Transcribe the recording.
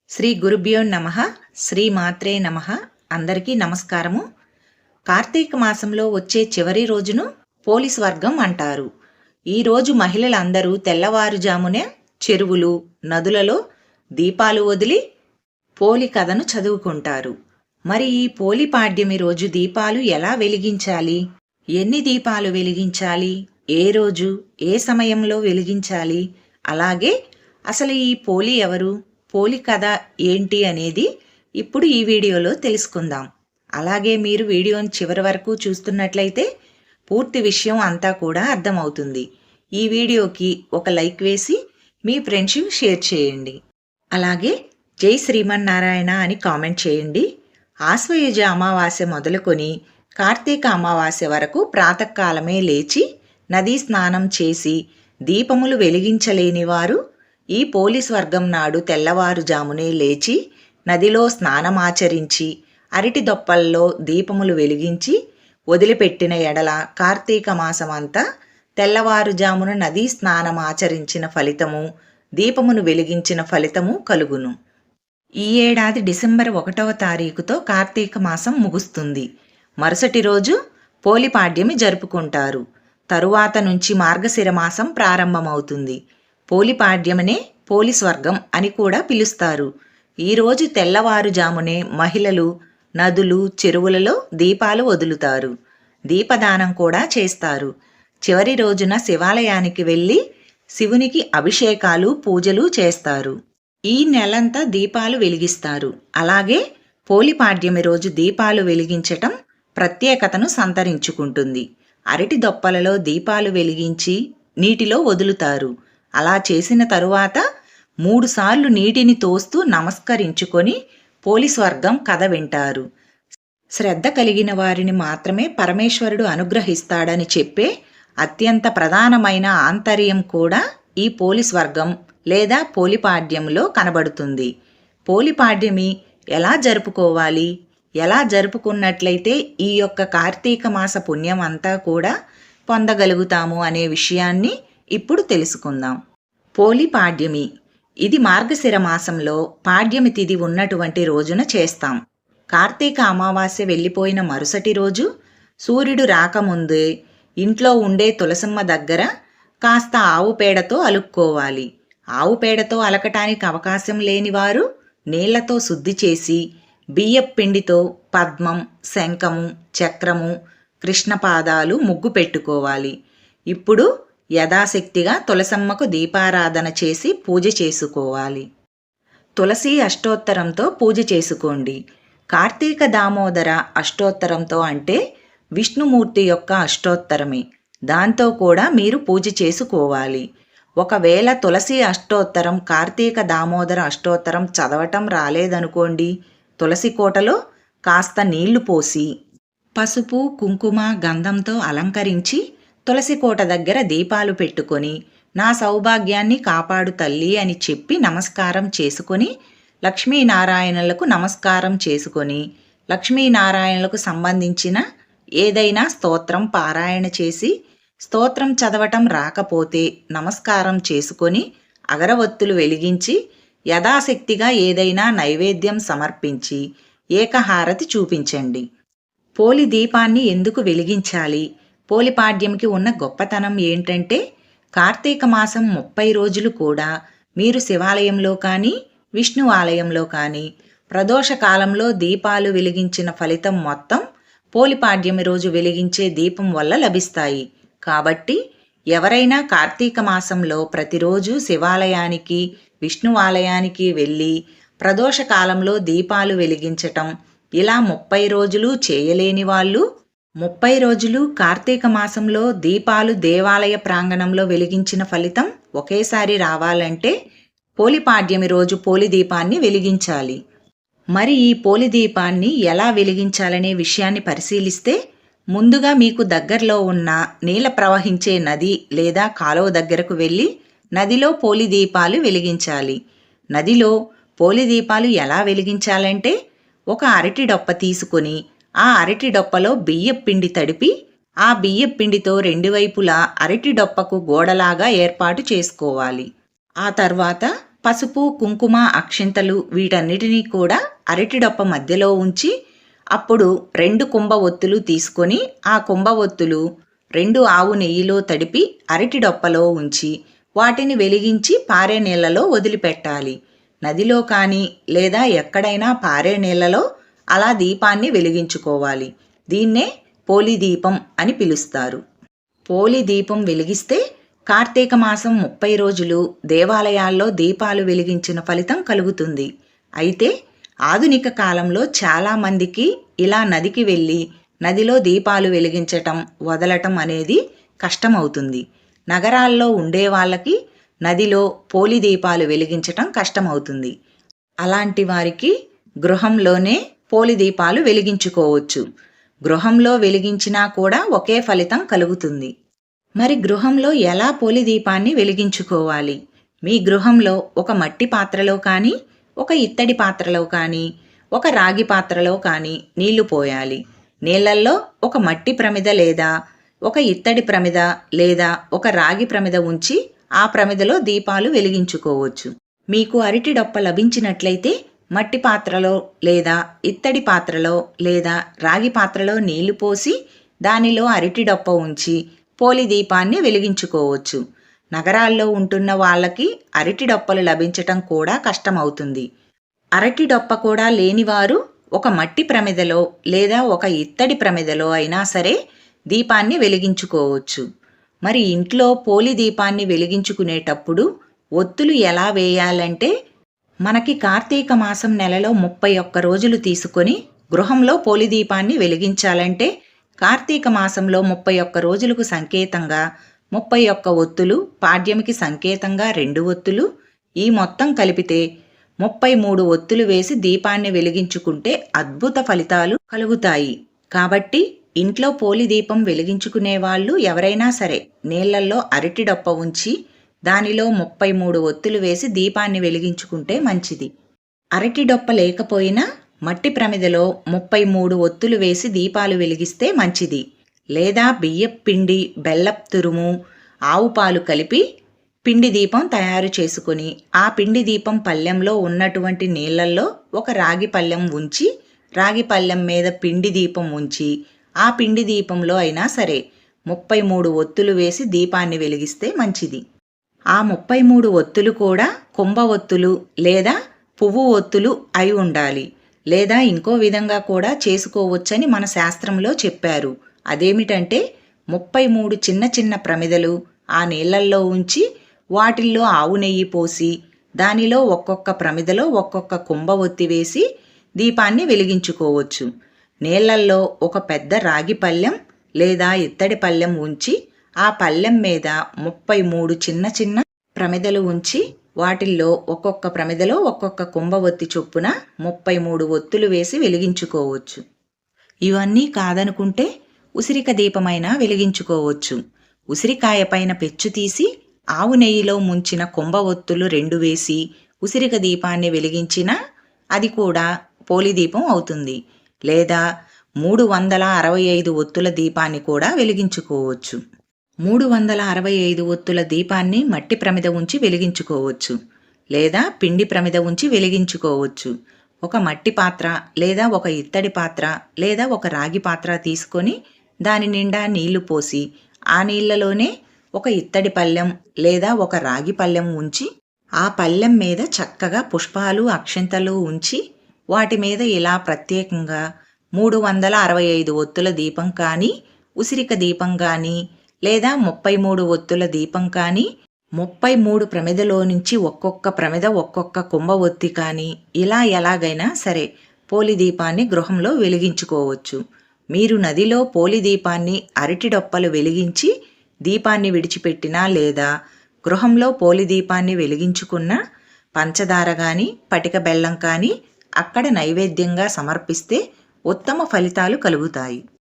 శ్రీ గురుభ్యో నమః. శ్రీ మాత్రే నమః. అందరికీ నమస్కారము. కార్తీక మాసంలో వచ్చే చివరి రోజును పోలీస్ వర్గం అంటారు. ఈరోజు మహిళలందరూ తెల్లవారుజామునే చెరువులు, నదులలో దీపాలు వదిలి పోలి కథను చదువుకుంటారు. మరి ఈ పోలి పాడ్యమి రోజు దీపాలు ఎలా వెలిగించాలి? ఎన్ని దీపాలు వెలిగించాలి? ఏ రోజు, ఏ సమయంలో వెలిగించాలి? అలాగే అసలు ఈ పోలి ఎవరు? పోలి కథ ఏంటి అనేది ఇప్పుడు ఈ వీడియోలో తెలుసుకుందాం. అలాగే మీరు వీడియోని చివరి వరకు చూస్తున్నట్లయితే పూర్తి విషయం అంతా కూడా అర్థమవుతుంది. ఈ వీడియోకి ఒక లైక్ వేసి మీ ఫ్రెండ్స్కి షేర్ చేయండి. అలాగే జై శ్రీమన్నారాయణ అని కామెంట్ చేయండి. ఆశ్వయుజ అమావాస్య మొదలుకొని కార్తీక అమావాస్య వరకు ప్రాతకాలమే లేచి నదీ స్నానం చేసి దీపములు వెలిగించలేని వారు ఈ పోలీస్ వర్గం నాడు తెల్లవారుజామునే లేచి నదిలో స్నానమాచరించి అరటి దొప్పల్లో దీపములు వెలిగించి వదిలిపెట్టిన ఎడల కార్తీక మాసమంతా తెల్లవారుజామున నదీ స్నానమాచరించిన ఫలితము, దీపమును వెలిగించిన ఫలితము కలుగును. ఈ ఏడాది డిసెంబర్ 1వ తారీఖుతో కార్తీక మాసం ముగుస్తుంది. మరుసటి రోజు పోలిపాడ్యమి జరుపుకుంటారు. తరువాత నుంచి మార్గశిర మాసం ప్రారంభమవుతుంది. పోలిపాడ్యమనే పోలీస్ వర్గం అని కూడా పిలుస్తారు. ఈరోజు తెల్లవారుజామునే మహిళలు నదులు, చెరువులలో దీపాలు వదులుతారు. దీపదానం కూడా చేస్తారు. చివరి రోజున శివాలయానికి వెళ్ళి శివునికి అభిషేకాలు, పూజలు చేస్తారు. ఈ నెలంతా దీపాలు వెలిగిస్తారు. అలాగే పోలిపాడ్యమి రోజు దీపాలు వెలిగించటం ప్రత్యేకతను సంతరించుకుంటుంది. అరటి దొప్పలలో దీపాలు వెలిగించి నీటిలో వదులుతారు. అలా చేసిన తరువాత 3 సార్లు నీటిని తోస్తూ నమస్కరించుకొని పోలీస్ వర్గం కథ వింటారు. శ్రద్ధ కలిగిన వారిని మాత్రమే పరమేశ్వరుడు అనుగ్రహిస్తాడని చెప్పే అత్యంత ప్రధానమైన ఆంతర్యం కూడా ఈ పోలీస్ వర్గం లేదా పోలిపాడ్యంలో కనబడుతుంది. పోలిపాడ్యమి ఎలా జరుపుకోవాలి? ఎలా జరుపుకున్నట్లయితే ఈ యొక్క కార్తీక మాస పుణ్యం అంతా కూడా పొందగలుగుతాము అనే విషయాన్ని ఇప్పుడు తెలుసుకుందాం. పోలి పాడ్యమి ఇది మార్గశిర మాసంలో పాడ్యమి తిథి ఉన్నటువంటి రోజున చేస్తాం. కార్తీక అమావాస్య వెళ్ళిపోయిన మరుసటి రోజు సూర్యుడు రాకముందే ఇంట్లో ఉండే తులసమ్మ దగ్గర కాస్త ఆవు పేడతో అలుక్కోవాలి. ఆవు పేడతో అలకటానికి అవకాశం లేని వారు నీళ్లతో శుద్ధి చేసి బియ్యపు పిండితో పద్మం, శంఖము, చక్రము, కృష్ణపాదాలు ముగ్గు పెట్టుకోవాలి. ఇప్పుడు యథాశక్తిగా తులసమ్మకు దీపారాధన చేసి పూజ చేసుకోవాలి. తులసి అష్టోత్తరంతో పూజ చేసుకోండి. కార్తీక దామోదర అష్టోత్తరంతో అంటే విష్ణుమూర్తి యొక్క అష్టోత్తరమే. దాంతో కూడా మీరు పూజ చేసుకోవాలి. ఒకవేళ తులసి అష్టోత్తరం, కార్తీక దామోదర అష్టోత్తరం చదవటం రాలేదనుకోండి, తులసి కోటలో కాస్త నీళ్లు పోసి పసుపు, కుంకుమ, గంధంతో అలంకరించి తులసి కోట దగ్గర దీపాలు పెట్టుకొని నా సౌభాగ్యాన్ని కాపాడు తల్లి అని చెప్పి నమస్కారం చేసుకొని లక్ష్మీనారాయణులకు నమస్కారం చేసుకొని లక్ష్మీనారాయణులకు సంబంధించిన ఏదైనా స్తోత్రం పారాయణ చేసి స్తోత్రం చదవటం రాకపోతే నమస్కారం చేసుకొని అగరవత్తులు వెలిగించి యథాశక్తిగా ఏదైనా నైవేద్యం సమర్పించి ఏకహారతి చూపించండి. పోలి దీపాన్ని ఎందుకు వెలిగించాలి? పోలిపాడ్యంకి ఉన్న గొప్పతనం ఏంటంటే కార్తీక మాసం 30 రోజులు కూడా మీరు శివాలయంలో కానీ విష్ణు ఆలయంలో కానీ ప్రదోష కాలంలో దీపాలు వెలిగించిన ఫలితం మొత్తం పోలిపాడ్యమి రోజు వెలిగించే దీపం వల్ల లభిస్తాయి. కాబట్టి ఎవరైనా కార్తీక మాసంలో ప్రతిరోజు శివాలయానికి విష్ణు ఆలయానికి వెళ్ళి ప్రదోష కాలంలో దీపాలు వెలిగించటం ఇలా 30 రోజులు చేయలేని వాళ్ళు 30 రోజులు కార్తీక మాసంలో దీపాలు దేవాలయ ప్రాంగణంలో వెలిగించిన ఫలితం ఒకేసారి రావాలంటే పోలిపాడ్యమి రోజు పోలి దీపాన్ని వెలిగించాలి. మరి ఈ పోలి దీపాన్ని ఎలా వెలిగించాలనే విషయాన్ని పరిశీలిస్తే ముందుగా మీకు దగ్గరలో ఉన్న నీళ్ల ప్రవహించే నది లేదా కాలువ దగ్గరకు వెళ్ళి నదిలో పోలి దీపాలు వెలిగించాలి. నదిలో పోలి దీపాలు ఎలా వెలిగించాలంటే ఒక అరటి డొప్ప తీసుకొని ఆ అరటి డొప్పలో బియ్యపు పిండి తడిపి ఆ బియ్యపు పిండితో 2 వైపులా అరటి డొప్పకు గోడలాగా ఏర్పాటు చేసుకోవాలి. ఆ తర్వాత పసుపు, కుంకుమ, అక్షింతలు వీటన్నిటినీ కూడా అరటి డొప్ప మధ్యలో ఉంచి అప్పుడు 2 కుంభ ఒత్తులు తీసుకొని ఆ కుంభ ఒత్తులు 2 ఆవు నెయ్యిలో తడిపి అరటి డొప్పలో ఉంచి వాటిని వెలిగించి పారే నీళ్లలో వదిలిపెట్టాలి. నదిలో కానీ లేదా ఎక్కడైనా పారే నీళ్లలో అలా దీపాన్ని వెలిగించుకోవాలి. దీన్నే పోలి దీపం అని పిలుస్తారు. పోలి దీపం వెలిగిస్తే కార్తీక మాసం 30 రోజులు దేవాలయాల్లో దీపాలు వెలిగించిన ఫలితం కలుగుతుంది. అయితే ఆధునిక కాలంలో చాలామందికి ఇలా నదికి వెళ్ళి నదిలో దీపాలు వెలిగించటం వదలటం అనేది కష్టమవుతుంది. నగరాల్లో ఉండే వాళ్ళకి నదిలో పోలి దీపాలు వెలిగించటం కష్టమవుతుంది. అలాంటి వారికి గృహంలోనే పోలి దీపాలు వెలిగించుకోవచ్చు. గృహంలో వెలిగించినా కూడా ఒకే ఫలితం కలుగుతుంది. మరి గృహంలో ఎలా పోలి దీపాన్ని వెలిగించుకోవాలి? మీ గృహంలో ఒక మట్టి పాత్రలో కానీ, ఒక ఇత్తడి పాత్రలో కానీ, ఒక రాగి పాత్రలో కానీ నీళ్లు పోయాలి. నీళ్లల్లో ఒక మట్టి ప్రమిద లేదా ఒక ఇత్తడి ప్రమిద లేదా ఒక రాగి ప్రమిద ఉంచి ఆ ప్రమిదలో దీపాలు వెలిగించుకోవచ్చు. మీకు అరటి డొప్ప లభించినట్లయితే మట్టి పాత్రలో లేదా ఇత్తడి పాత్రలో లేదా రాగి పాత్రలో నీళ్లు పోసి దానిలో అరటి డొప్ప ఉంచి పోలి దీపాన్ని వెలిగించుకోవచ్చు. నగరాల్లో ఉంటున్న వాళ్ళకి అరటి డొప్పలు లభించటం కూడా కష్టమవుతుంది. అరటి డొప్ప కూడా లేనివారు ఒక మట్టి ప్రమిదలో లేదా ఒక ఇత్తడి ప్రమిదలో అయినా సరే దీపాన్ని వెలిగించుకోవచ్చు. మరి ఇంట్లో పోలి దీపాన్ని వెలిగించుకునేటప్పుడు ఒత్తులు ఎలా వేయాలంటే, మనకి కార్తీక మాసం నెలలో 31 రోజులు తీసుకొని గృహంలో పోలి దీపాన్ని వెలిగించాలంటే కార్తీక మాసంలో 31 రోజులకు సంకేతంగా 31 ఒత్తులు, పాడ్యమికి సంకేతంగా 2 ఒత్తులు, ఈ మొత్తం కలిపితే 33 ఒత్తులు వేసి దీపాన్ని వెలిగించుకుంటే అద్భుత ఫలితాలు కలుగుతాయి. కాబట్టి ఇంట్లో పోలి దీపం వెలిగించుకునే వాళ్ళు ఎవరైనా సరే నీళ్లల్లో అరటి డొప్ప ఉంచి దానిలో 33 ఒత్తులు వేసి దీపాన్ని వెలిగించుకుంటే మంచిది. అరటి డొప్ప లేకపోయినా మట్టి ప్రమిదలో 33 ఒత్తులు వేసి దీపాలు వెలిగిస్తే మంచిది. లేదా బియ్యపు పిండి, బెల్లపు తురుము, ఆవు పాలు కలిపి పిండి దీపం తయారు చేసుకొని ఆ పిండి దీపం పళ్ళెంలో ఉన్నటువంటి నీళ్లల్లో ఒక రాగి పళ్ళెం ఉంచి రాగి పళ్ళెం మీద పిండి దీపం ఉంచి ఆ పిండి దీపంలో అయినా సరే 33 ఒత్తులు వేసి దీపాన్ని వెలిగిస్తే మంచిది. ఆ 33 ఒత్తులు కూడా కుంభ ఒత్తులు లేదా పువ్వు ఒత్తులు అయి ఉండాలి. లేదా ఇంకో విధంగా కూడా చేసుకోవచ్చని మన శాస్త్రంలో చెప్పారు. అదేమిటంటే 33 చిన్న చిన్న ప్రమిదలు ఆ నీళ్లల్లో ఉంచి వాటిల్లో ఆవు నెయ్యి పోసి దానిలో ఒక్కొక్క ప్రమిదలో ఒక్కొక్క కుంభ ఒత్తి వేసి దీపాన్ని వెలిగించుకోవచ్చు. నీళ్లల్లో ఒక పెద్ద రాగి పళ్ళెం లేదా ఇత్తడి పళ్ళెం ఉంచి ఆ పళ్ళెం మీద 33 చిన్న చిన్న ప్రమిదలు ఉంచి వాటిల్లో ఒక్కొక్క ప్రమిదలో ఒక్కొక్క కుంభ ఒత్తి చొప్పున 33 ఒత్తులు వేసి వెలిగించుకోవచ్చు. ఇవన్నీ కాదనుకుంటే ఉసిరిక దీపమైనా వెలిగించుకోవచ్చు. ఉసిరికాయ పైన పెచ్చు తీసి ఆవు నెయ్యిలో ముంచిన కుంభ ఒత్తులు 2 వేసి ఉసిరిక దీపాన్ని వెలిగించినా అది కూడా పోలి దీపం అవుతుంది. లేదా 365 ఒత్తుల దీపాన్ని కూడా వెలిగించుకోవచ్చు. 365 ఒత్తుల దీపాన్ని మట్టి ప్రమిద ఉంచి వెలిగించుకోవచ్చు. లేదా పిండి ప్రమిద ఉంచి వెలిగించుకోవచ్చు. ఒక మట్టి పాత్ర లేదా ఒక ఇత్తడి పాత్ర లేదా ఒక రాగి పాత్ర తీసుకొని దాని నిండా నీళ్లు పోసి ఆ నీళ్లలోనే ఒక ఇత్తడి పళ్ళెం లేదా ఒక రాగి పళ్ళెం ఉంచి ఆ పళ్ళెం మీద చక్కగా పుష్పాలు, అక్షింతలు ఉంచి వాటి మీద ఇలా ప్రత్యేకంగా 365 ఒత్తుల దీపం కానీ, ఉసిరిక దీపం కానీ లేదా 33 ఒత్తుల దీపం కానీ, 33 ప్రమిదలో నుంచి ఒక్కొక్క ప్రమిద ఒక్కొక్క కుంభ ఒత్తి కానీ ఇలా ఎలాగైనా సరే పోలి దీపాన్ని గృహంలో వెలిగించుకోవచ్చు. మీరు నదిలో పోలి దీపాన్ని అరటి డొప్పలు వెలిగించి దీపాన్ని విడిచిపెట్టినా లేదా గృహంలో పోలి దీపాన్ని వెలిగించుకున్న పంచదార కానీ పటిక బెల్లం కానీ అక్కడ నైవేద్యంగా సమర్పిస్తే ఉత్తమ ఫలితాలు కలుగుతాయి.